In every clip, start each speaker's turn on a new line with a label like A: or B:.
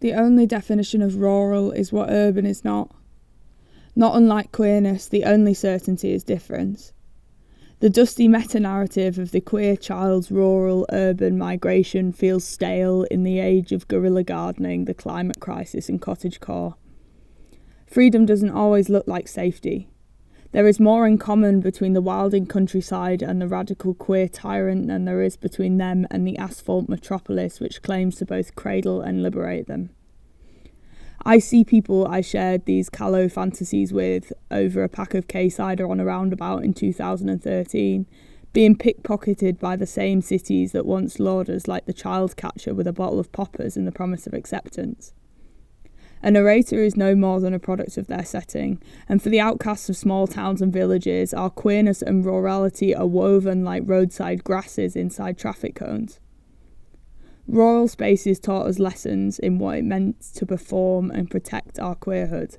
A: The only definition of rural is what urban is not. Not unlike queerness, the only certainty is difference. The dusty meta-narrative of the queer child's rural-urban migration feels stale in the age of guerrilla gardening, the climate crisis and cottagecore. Freedom doesn't always look like safety. There is more in common between the wilding countryside and the radical queer tyrant than there is between them and the asphalt metropolis which claims to both cradle and liberate them. I see people I shared these callow fantasies with over a pack of K-cider on a roundabout in 2013, being pickpocketed by the same cities that once lured us like the child catcher with a bottle of poppers in the promise of acceptance. A narrator is no more than a product of their setting, and for the outcasts of small towns and villages, our queerness and rurality are woven like roadside grasses inside traffic cones. Rural spaces taught us lessons in what it meant to perform and protect our queerhood.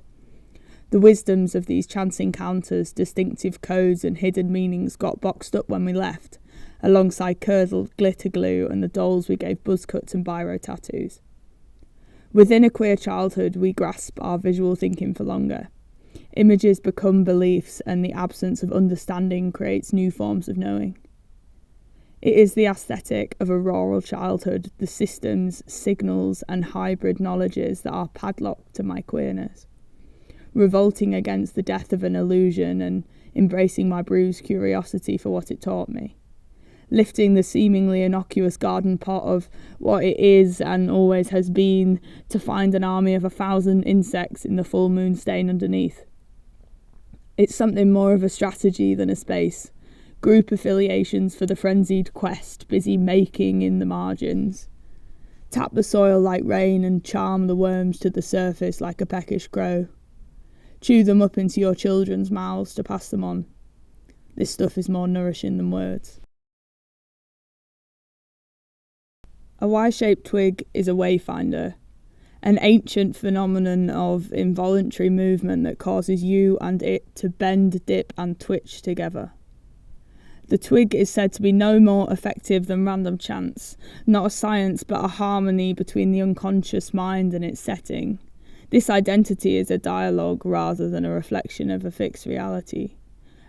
A: The wisdoms of these chance encounters, distinctive codes and hidden meanings got boxed up when we left, alongside curdled glitter glue and the dolls we gave buzz cuts and biro tattoos. Within a queer childhood, we grasp our visual thinking for longer. Images become beliefs, and the absence of understanding creates new forms of knowing. It is the aesthetic of a rural childhood, the systems, signals, and hybrid knowledges that are padlocked to my queerness. Revolting against the death of an illusion and embracing my bruised curiosity for what it taught me. Lifting the seemingly innocuous garden pot of what it is and always has been to find an army of 1,000 insects in the full moon stain underneath. It's something more of a strategy than a space. Group affiliations for the frenzied quest, busy making in the margins. Tap the soil like rain and charm the worms to the surface like a peckish crow. Chew them up into your children's mouths to pass them on. This stuff is more nourishing than words. A Y-shaped twig is a wayfinder, an ancient phenomenon of involuntary movement that causes you and it to bend, dip and twitch together. The twig is said to be no more effective than random chance, not a science but a harmony between the unconscious mind and its setting. This identity is a dialogue rather than a reflection of a fixed reality.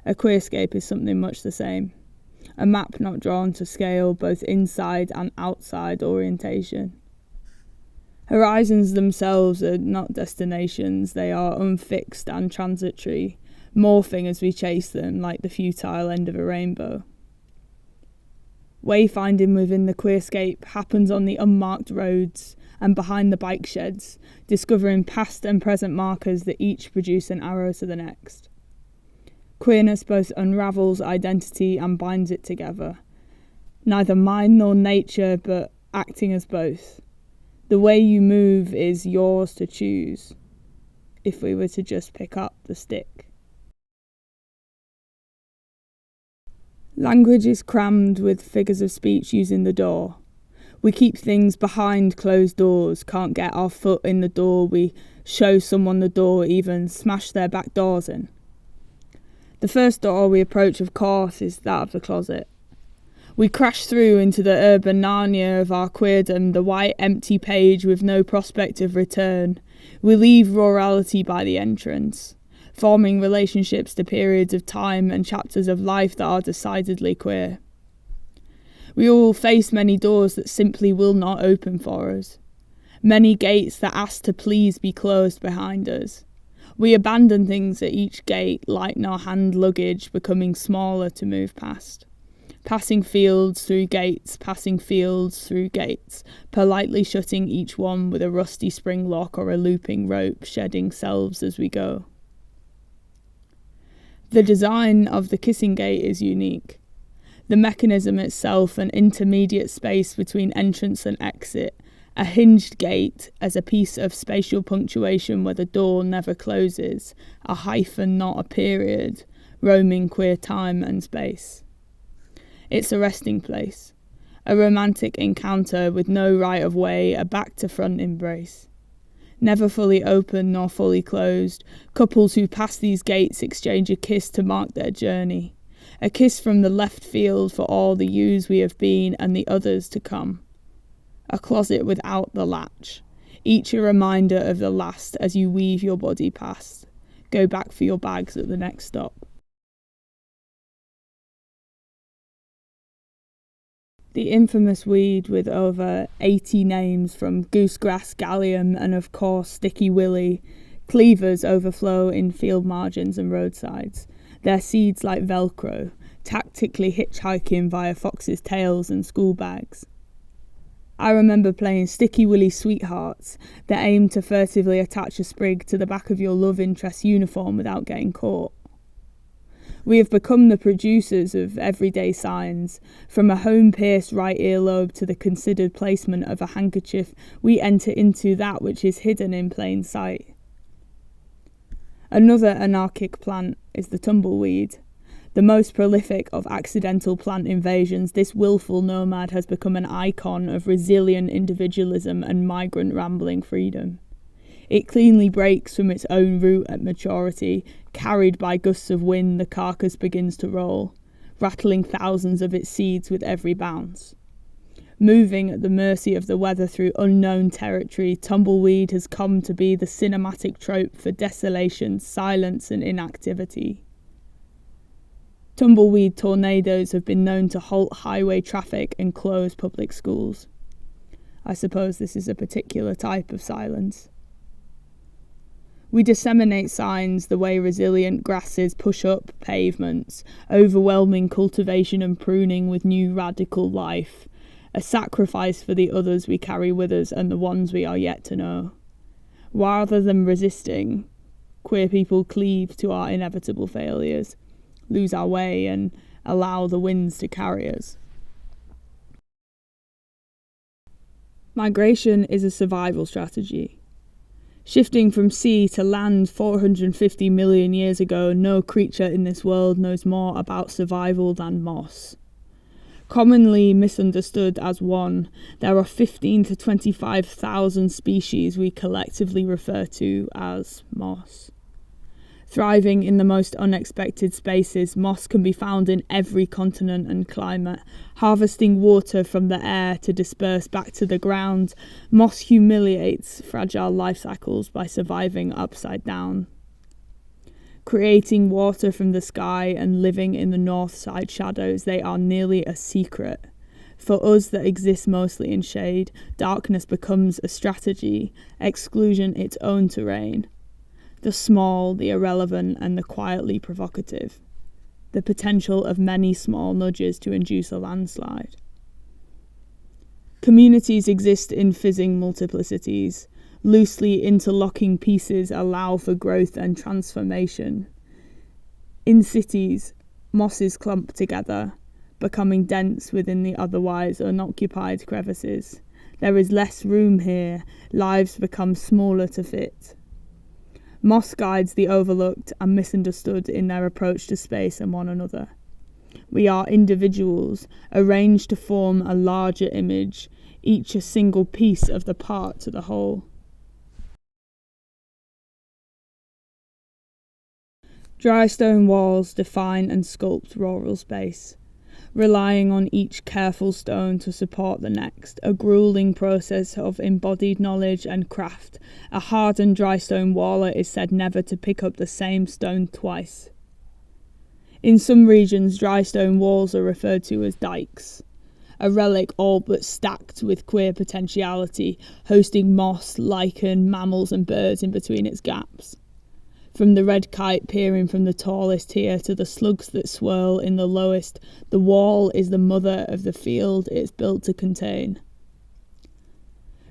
A: A queerscape is something much the same. A map not drawn to scale, both inside and outside orientation. Horizons themselves are not destinations, they are unfixed and transitory, morphing as we chase them like the futile end of a rainbow. Wayfinding within the queerscape happens on the unmarked roads and behind the bike sheds, discovering past and present markers that each produce an arrow to the next. Queerness both unravels identity and binds it together, neither mind nor nature, but acting as both. The way you move is yours to choose, if we were to just pick up the stick. Language is crammed with figures of speech using the door. We keep things behind closed doors, can't get our foot in the door, we show someone the door, even smash their back doors in. The first door we approach, of course, is that of the closet. We crash through into the urban Narnia of our queerdom, the white empty page with no prospect of return. We leave rurality by the entrance, forming relationships to periods of time and chapters of life that are decidedly queer. We all face many doors that simply will not open for us, many gates that ask to please be closed behind us. We abandon things at each gate, lighten our hand luggage, becoming smaller to move past. Passing fields through gates, passing fields through gates, politely shutting each one with a rusty spring lock or a looping rope, shedding selves as we go. The design of the kissing gate is unique. The mechanism itself, an intermediate space between entrance and exit, a hinged gate as a piece of spatial punctuation where the door never closes, a hyphen not a period, roaming queer time and space. It's a resting place, a romantic encounter with no right of way, a back to front embrace. Never fully open nor fully closed, couples who pass these gates exchange a kiss to mark their journey, a kiss from the left field for all the yous we have been and the others to come. A closet without the latch. each a reminder of the last as you weave your body past. Go back for your bags at the next stop. The infamous weed with over 80 names, from goosegrass, gallium, and of course sticky willy. Cleavers overflow in field margins and roadsides, their seeds like Velcro, tactically hitchhiking via foxes' tails and school bags. I remember playing Sticky Willy Sweethearts that aim to furtively attach a sprig to the back of your love interest's uniform without getting caught. We have become the producers of everyday signs. From a home-pierced right earlobe to the considered placement of a handkerchief, we enter into that which is hidden in plain sight. Another anarchic plant is the tumbleweed. The most prolific of accidental plant invasions, this willful nomad has become an icon of resilient individualism and migrant rambling freedom. It cleanly breaks from its own root at maturity. Carried by gusts of wind, the carcass begins to roll, rattling thousands of its seeds with every bounce. Moving at the mercy of the weather through unknown territory, tumbleweed has come to be the cinematic trope for desolation, silence, and inactivity. Tumbleweed tornadoes have been known to halt highway traffic and close public schools. I suppose this is a particular type of silence. We disseminate signs the way resilient grasses push up pavements, overwhelming cultivation and pruning with new radical life, a sacrifice for the others we carry with us and the ones we are yet to know. Rather than resisting, queer people cleave to our inevitable failures, lose our way, and allow the winds to carry us. Migration is a survival strategy. Shifting from sea to land 450 million years ago, no creature in this world knows more about survival than moss. Commonly misunderstood as one, there are 15 to 25,000 species we collectively refer to as moss. Thriving in the most unexpected spaces, moss can be found in every continent and climate. Harvesting water from the air to disperse back to the ground, moss humiliates fragile life cycles by surviving upside down. Creating water from the sky and living in the north side shadows, they are nearly a secret. For us that exist mostly in shade, darkness becomes a strategy, exclusion its own terrain. The small, the irrelevant, and the quietly provocative. The potential of many small nudges to induce a landslide. Communities exist in fizzing multiplicities. Loosely interlocking pieces allow for growth and transformation. In cities, mosses clump together, becoming dense within the otherwise unoccupied crevices. There is less room here, lives become smaller to fit. Moss guides the overlooked and misunderstood in their approach to space and one another. We are individuals, arranged to form a larger image, each a single piece of the part to the whole. Dry stone walls define and sculpt rural space, relying on each careful stone to support the next, a grueling process of embodied knowledge and craft. A hardened dry stone waller is said never to pick up the same stone twice. In some regions, dry stone walls are referred to as dikes, a relic all but stacked with queer potentiality, hosting moss, lichen, mammals and birds in between its gaps. From the red kite peering from the tallest tier to the slugs that swirl in the lowest, the wall is the mother of the field it's built to contain.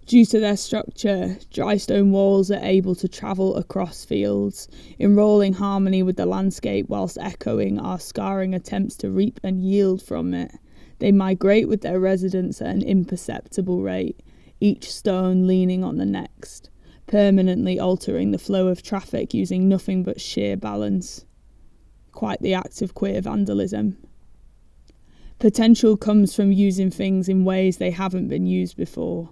A: Due to their structure, dry stone walls are able to travel across fields, enrolling harmony with the landscape whilst echoing our scarring attempts to reap and yield from it. They migrate with their residents at an imperceptible rate, each stone leaning on the next, permanently altering the flow of traffic using nothing but sheer balance. Quite the act of queer vandalism. Potential comes from using things in ways they haven't been used before.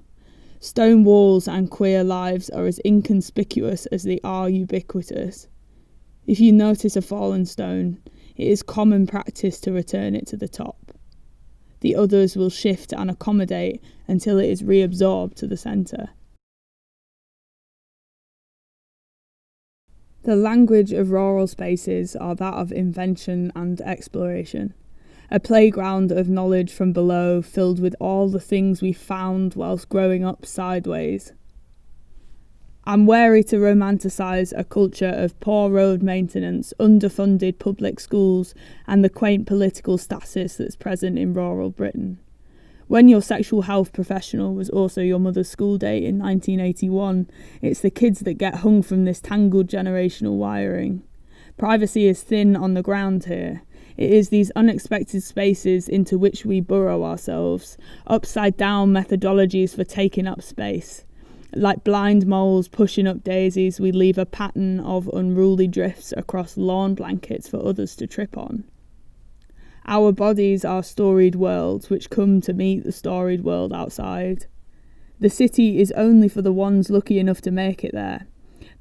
A: Stone walls and queer lives are as inconspicuous as they are ubiquitous. If you notice a fallen stone, it is common practice to return it to the top. The others will shift and accommodate until it is reabsorbed to the centre. The language of rural spaces are that of invention and exploration, a playground of knowledge from below filled with all the things we found whilst growing up sideways. I'm wary to romanticise a culture of poor road maintenance, underfunded public schools, and the quaint political stasis that's present in rural Britain. When your sexual health professional was also your mother's school date in 1981, it's the kids that get hung from this tangled generational wiring. Privacy is thin on the ground here. It is these unexpected spaces into which we burrow ourselves, upside down methodologies for taking up space. Like blind moles pushing up daisies, we leave a pattern of unruly drifts across lawn blankets for others to trip on. Our bodies are storied worlds which come to meet the storied world outside. The city is only for the ones lucky enough to make it there.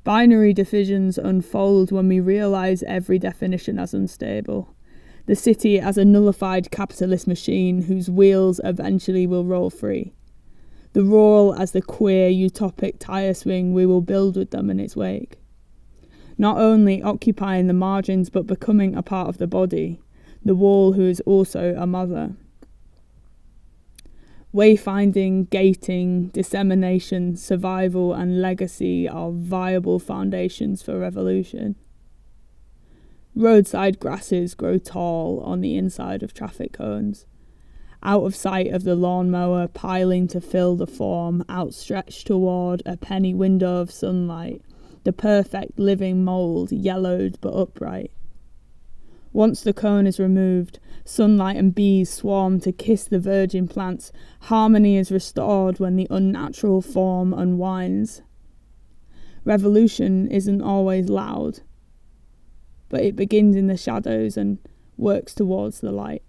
A: Binary divisions unfold when we realise every definition as unstable. The city as a nullified capitalist machine whose wheels eventually will roll free. The rural as the queer utopic tire swing we will build with them in its wake. Not only occupying the margins but becoming a part of the body. The wall who is also a mother. Wayfinding, gating, dissemination, survival and legacy are viable foundations for revolution. Roadside grasses grow tall on the inside of traffic cones. Out of sight of the lawnmower piling to fill the form, outstretched toward a penny window of sunlight, the perfect living mould, yellowed but upright. Once the cone is removed, sunlight and bees swarm to kiss the virgin plants. Harmony is restored when the unnatural form unwinds. Revolution isn't always loud, but it begins in the shadows and works towards the light.